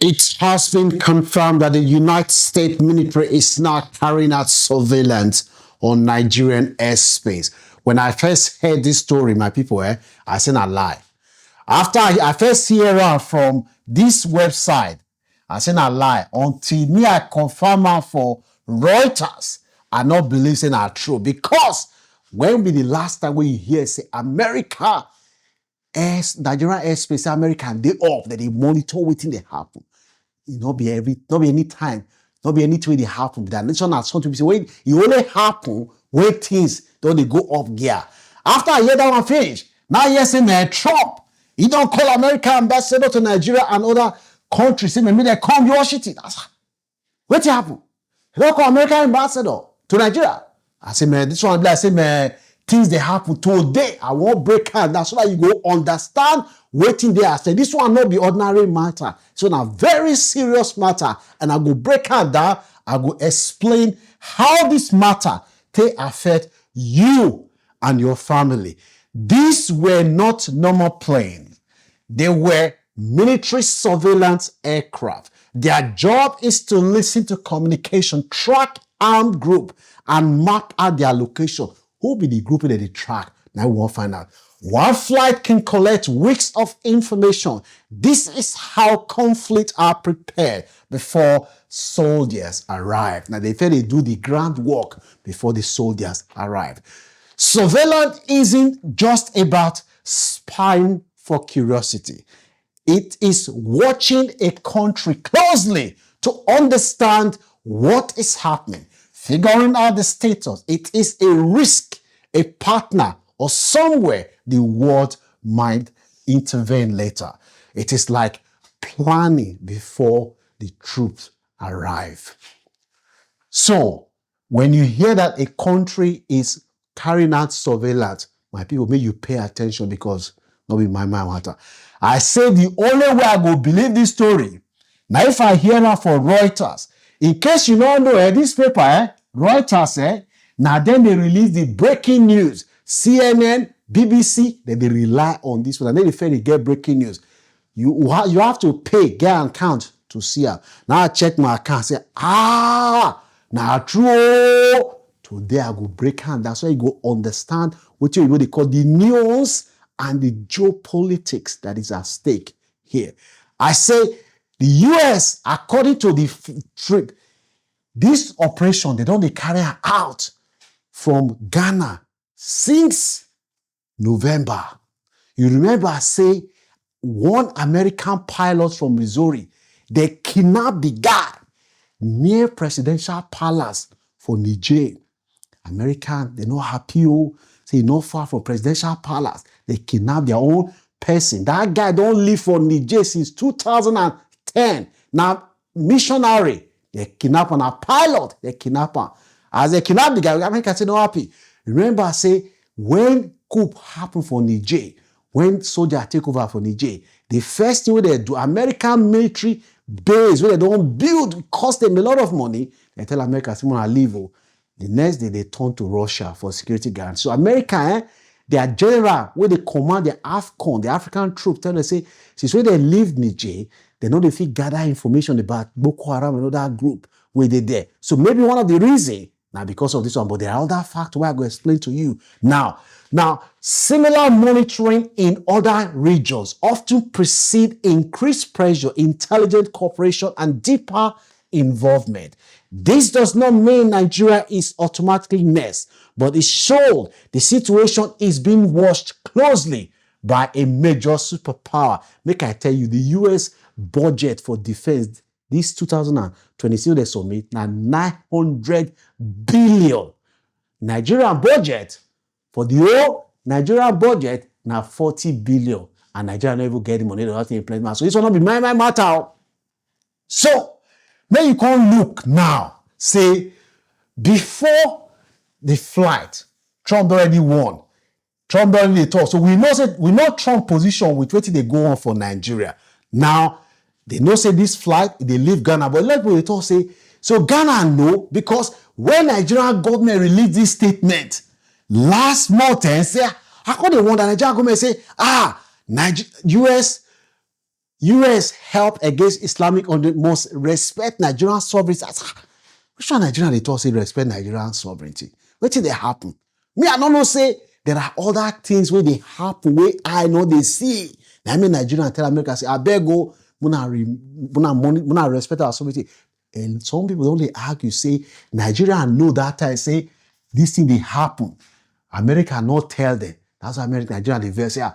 It has been confirmed that the United States military is now carrying out surveillance on Nigerian airspace. When I first heard this story, my people, I said a lie. After I first hear it from this website, I said a lie. Until me I confirm it for Reuters, I not believe it are true. Because when be the last time we hear say America, Nigerian airspace, American, they up, that they monitor waiting they happen. It not be any time, not be anything they happen. That nation has something to say, when it only happen when things don't they go up gear. After I hear that one finish, now yes, say Trump, he don't call American ambassador to Nigeria and other countries, say maybe they come Washington. What happen? He don't call American ambassador to Nigeria. I say, man, this one, I say, man, things they happen today. I won't break out. That's why you go understand waiting there. I say, this one not be ordinary matter. So now very serious matter. And I go break out that. I go explain how this matter they affect you and your family. These were not normal planes. They were military surveillance aircraft. Their job is to listen to communication, track armed group, and map out their location. Who be the group that they track? Now we won't find out. One flight can collect weeks of information. This is how conflicts are prepared before soldiers arrive. Now they say they do the groundwork before the soldiers arrive. Surveillance isn't just about spying for curiosity. It is watching a country closely to understand what is happening, figuring out the status. It is a risk, a partner, or somewhere the world might intervene later. It is like planning before the troops arrive. So, when you hear that a country is carrying out surveillance, my people, may you pay attention because not be my matter. I say the only way I go believe this story, now if I hear that for Reuters, in case you don't know, this paper, Reuters, now then they release the breaking news. CNN, BBC, then they rely on this one. And then they finally get breaking news. You have to pay, get an account to see it. Now I check my account, say, now true. Today I go break hand. That's why you go understand what they call the nuance and the geopolitics that is at stake here. I say the US, according to the trip, this operation, they don't carry out from Ghana since November. You remember I say one American pilot from Missouri, they kidnapped the guy near Presidential Palace for Niger. American, they're not happy. Say not far from Presidential Palace. They kidnapped their own person. That guy don't live for Niger since 2010. Now, missionary, they kidnap on a pilot, they kidnap him. As they kidnap the guy, America say no happy. Remember, I say, when coup happened for Niger, when soldiers take over for Niger, the first thing they do, American military base, where they don't build, cost them a lot of money, they tell America, someone I leave. The next day, they turn to Russia for security guards. So America, their general, where they command the AFCON, the African troops, tell them, say, since when they leave Niger, they know they fit gather information about Boko Haram and other group where they there. So maybe one of the reasons, now because of this one, but there are other factors where I go explain to you. Now, similar monitoring in other regions often precede increased pressure, intelligent cooperation, and deeper involvement. This does not mean Nigeria is automatically next, but it shows the situation is being watched closely by a major superpower. Make I tell you, the US budget for defense this 2026 they submit now 900 billion. Nigerian budget for the whole Nigerian budget now 40 billion, and Nigeria never get the money to implement. So this will not be my matter. So then you can't look now. Say, before the flight, Trump already won. Trump already talk. So we know Trump position with what they go on for Nigeria. Now, they know say this flight, they leave Ghana. But let me talk say, so Ghana know, because when Nigerian government released this statement last month and say, how come they want the Nigerian government say, US US help against Islamic on the most respect Nigerian sovereignty. Which one Nigerian they talk say respect Nigerian sovereignty? What did they happen? Me, I don't know say there are other things where they happen, where I know they see. I mean Nigerian tell America say, I beg go, muna respect our sovereignty. And some people only argue, say, Nigeria know that time, say, this thing they happen. America not tell them. That's why America, Nigeria, they vex say,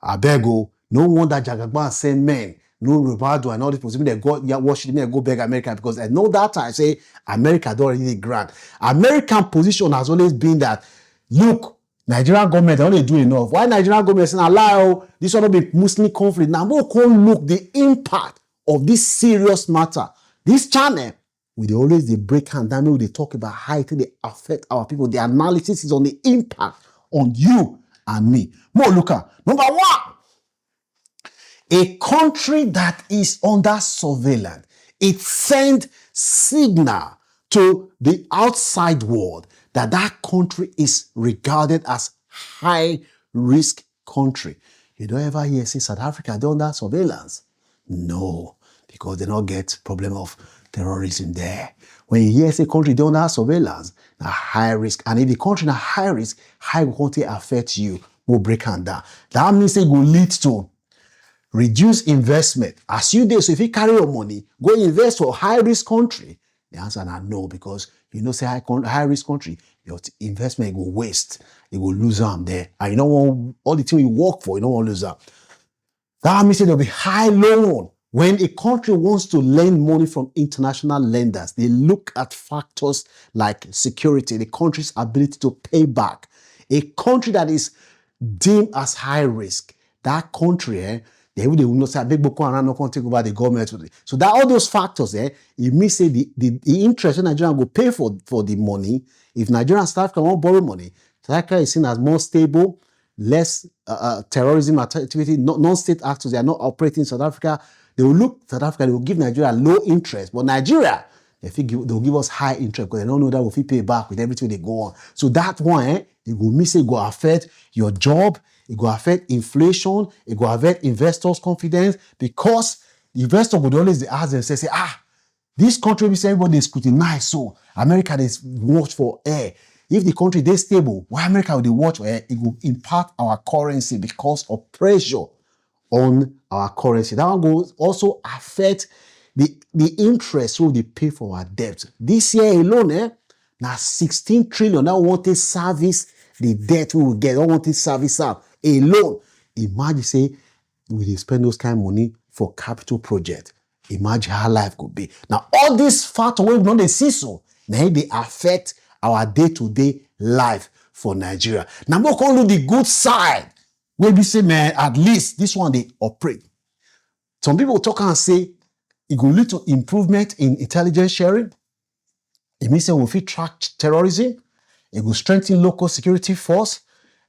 I beg go, no wonder Jagagban send men, no Ronaldo and all this people, they go watch them, they go beg America because I know that time, say, America don't really grant. American position has always been that, look, Nigerian government they only do enough. Why Nigerian government saying allow this one to be Muslim conflict? Now we can look the impact of this serious matter. This channel, they always they break and down, they talk about how it they affect our people. The analysis is on the impact on you and me. More look at number one. A country that is under surveillance, it sends signal to the outside world that that country is regarded as high-risk country. You don't ever hear say South Africa, they're under surveillance. No, because they don't get problem of terrorism there. When you hear say country, they're under surveillance, na high risk. And if the country na high risk, how country affect you, will break down. That means it will lead to reduce investment. As you do, so if you carry your money, go invest for high-risk country. The answer is no, because you know, say high-risk country, your investment will waste. You will lose them there. And you don't want all the things you work for, you don't want to lose them. That means there'll be high loan. When a country wants to lend money from international lenders, they look at factors like security, the country's ability to pay back. A country that is deemed as high risk, that country, they will not say big Boko Haram not going to take over the government. So that all those factors, it means say the interest in Nigeria will pay for the money. If Nigerian staff can borrow money, South Africa is seen as more stable, less terrorism activity, non-state actors. They are not operating in South Africa. They will look South Africa. They will give Nigeria low interest, but Nigeria they will give us high interest because they don't know that we'll pay back with everything they go on. So that one, it will miss it, go affect your job. It will affect inflation. It will affect investors' confidence because the investor would always ask themselves, say, this country we say everybody is scrutinize, so America is watch for air. If the country is stable, why America will they watch for air? It will impact our currency because of pressure on our currency. That one will also affect the interest we they pay for our debt. This year alone, now 16 trillion. Now want to service the debt we will get. I want to service up alone. Imagine say we spend those kind of money for capital project. Imagine how life could be. Now all these factors we don't see so. Now they affect our day-to-day life for Nigeria. Now we can look the good side. Where we say, man, at least this one they operate. Some people talk and say it will lead to improvement in intelligence sharing. It means that we track terrorism. It will strengthen local security force.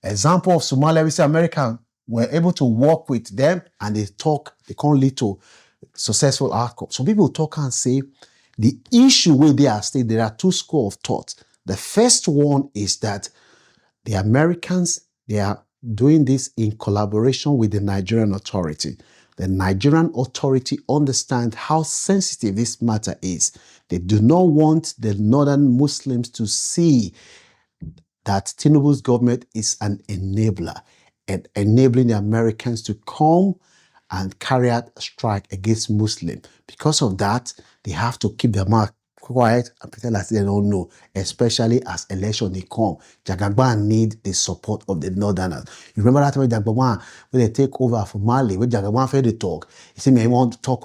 Example of Somalia, we say American were able to work with them and they can't lead to successful outcomes. Some people talk and say the issue where they are stated, there are two schools of thought. The first one is that the Americans, they are doing this in collaboration with the Nigerian authority. The Nigerian authority understands how sensitive this matter is. They do not want the northern Muslims to see that Tinubu's government is an enabler and enabling the Americans to come and carry out a strike against Muslims. Because of that, they have to keep their mouth quiet and pretend like they don't know, especially as election they come. Jagagban need the support of the northerners. You remember that when Jagagban, when they take over for Mali, when Jagagban failed to talk, he said, "Me want to talk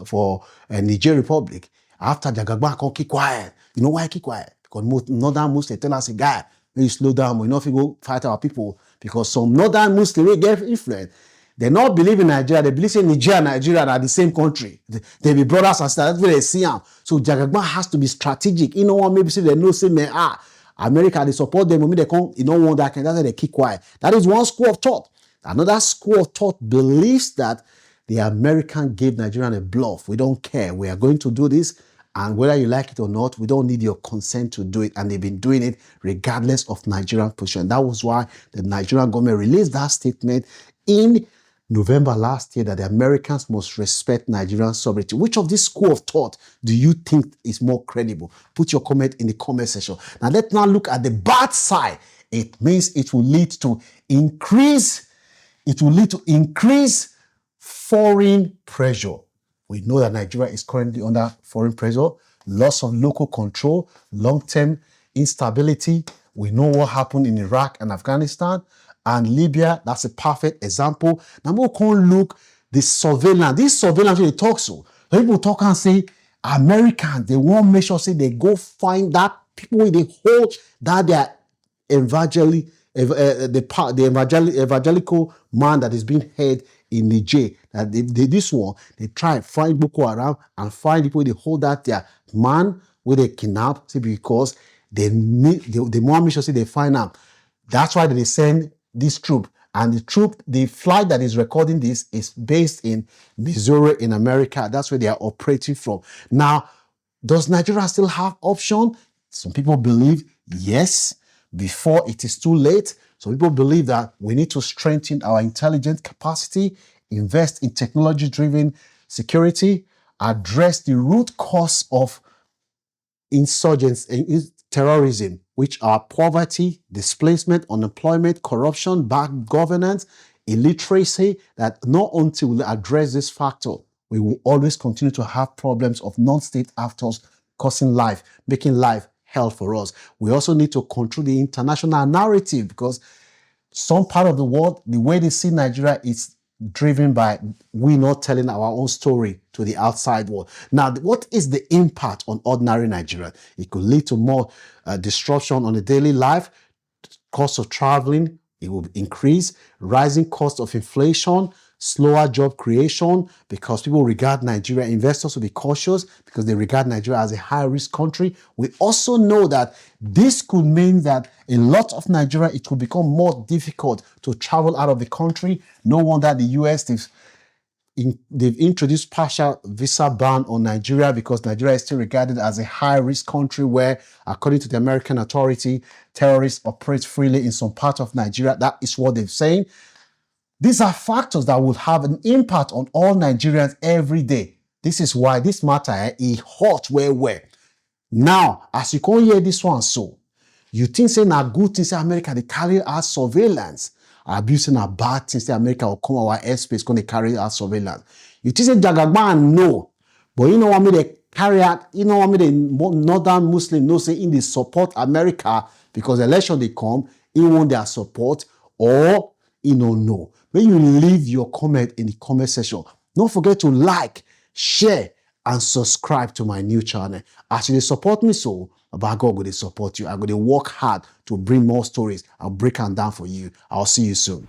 for Nigerian Republic." After Jagagban can keep quiet. You know why he keep quiet? Because most northern Muslims tell us, guy, when you slow down, we not go fight our people. Because some northern Muslims will get influence. They not believe in Nigeria. They believe in Nigeria and Nigeria are the same country. They be brothers and sisters. That's where they see them. So Jagagban has to be strategic. You know what? Maybe say they know, say, man, America, they support them. Maybe they come, you don't want that. That's why they keep quiet. That is one school of thought. Another school of thought believes that the American gave Nigerian a bluff. We don't care. We are going to do this. And whether you like it or not, we don't need your consent to do it. And they've been doing it regardless of Nigerian position. That was why the Nigerian government released that statement in November last year that the Americans must respect Nigerian sovereignty. Which of this school of thought do you think is more credible? Put your comment in the comment section. Now let's now look at the bad side. It means it will lead to increase foreign pressure. We know that Nigeria is currently under foreign pressure, loss of local control, long-term instability. We know what happened in Iraq and Afghanistan. And Libya, that's a perfect example. Now we can look the surveillance. This surveillance really talks so. People talk and say, Americans, they want to make sure say they go find that people with the whole that they are evangelical man that is being held in Niger. That this one, they try and find Boko Haram and find people they hold that their man with a kidnap, see, because they want to make sure say they find out. That's why they send this troop. And the flight that is recording this is based in Missouri in America. That's where they are operating from. Now, does Nigeria still have option? Some people believe yes, before it is too late. Some people believe that we need to strengthen our intelligence capacity, invest in technology-driven security, address the root cause of insurgency, terrorism, which are poverty, displacement, unemployment, corruption, bad governance, illiteracy, that not until we address this factor, we will always continue to have problems of non-state actors causing life, making life hell for us. We also need to control the international narrative because some part of the world, the way they see Nigeria is driven by we not telling our own story to the outside world. Now, what is the impact on ordinary Nigerians? It could lead to more disruption on the daily life, cost of traveling, it will increase, rising cost of inflation, slower job creation because people regard Nigeria, investors will be cautious because they regard Nigeria as a high-risk country. We also know that this could mean that a lot of Nigeria, it will become more difficult to travel out of the country. No wonder the US, they've introduced partial visa ban on Nigeria because Nigeria is still regarded as a high-risk country where, according to the American authority, terrorists operate freely in some part of Nigeria. That is what they're saying. These are factors that will have an impact on all Nigerians every day. This is why this matter is hot where. Now, as you can hear this one, so you think saying a good thing say America they carry out surveillance, abusing a bad thing say America will come our airspace going to carry out surveillance. You think say Jagagban no, but you know what I mean they carry out. You know what I mean the northern Muslim no say in they support America because election they come, you want their support or no. When you leave your comment in the comment section, don't forget to like, share, and subscribe to my new channel. As you support me so, about God will support you. I'm going to work hard to bring more stories. I'll break them down for you. I'll see you soon.